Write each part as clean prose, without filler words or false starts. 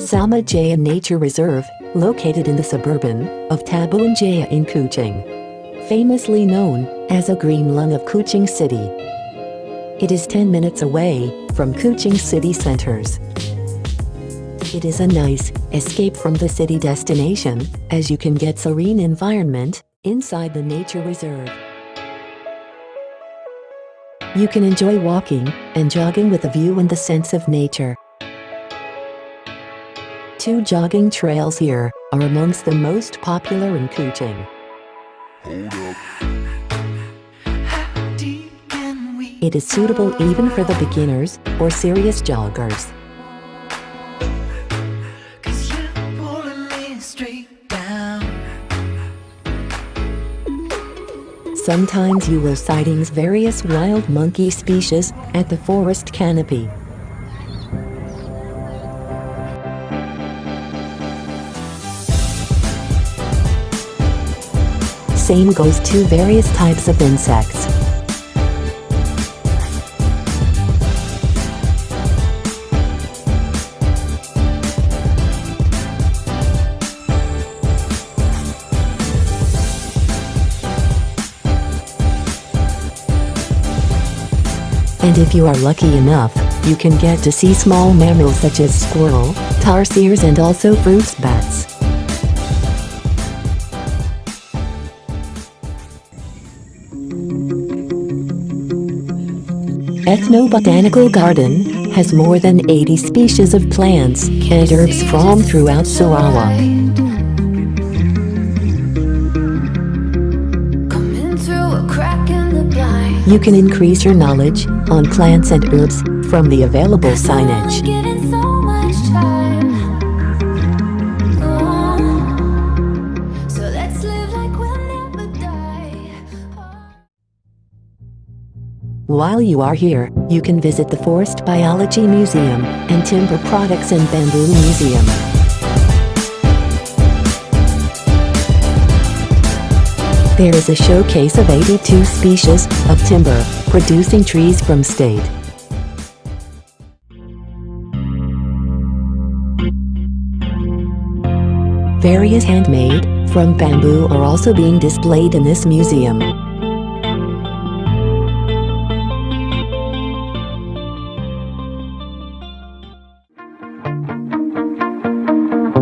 Sape JAYA Nature Reserve, located in the suburban of Tabuan Jaya in Kuching. Famously known as a green lung of Kuching City. It is 10 minutes away from Kuching city centers. It is a nice escape from the city destination, as you can get serene environment inside the nature reserve. You can enjoy walking and jogging with a view and the sense of nature. 2 jogging trails here are amongst the most popular in Kuching. It is suitable even for the beginners or serious joggers. Sometimes you will sightings various wild monkey species at the forest canopy. Same goes to various types of insects. And if you are lucky enough, you can get to see small mammals such as squirrel, tarsiers and also fruits bats. Ethno-Botanical Garden has more than 80 species of plants and herbs from throughout Sarawak. You can increase your knowledge on plants and herbs from the available signage. While you are here, you can visit the Forest Biology Museum and Timber Products and Bamboo Museum. There is a showcase of 82 species of timber, producing trees from state. Various handmade from bamboo are also being displayed in this museum.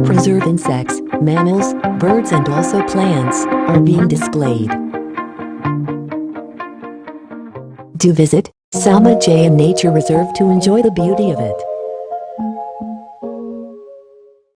Preserved insects, mammals, birds and also plants are being displayed. Do visit Sape JAYA Nature Reserve to enjoy the beauty of it.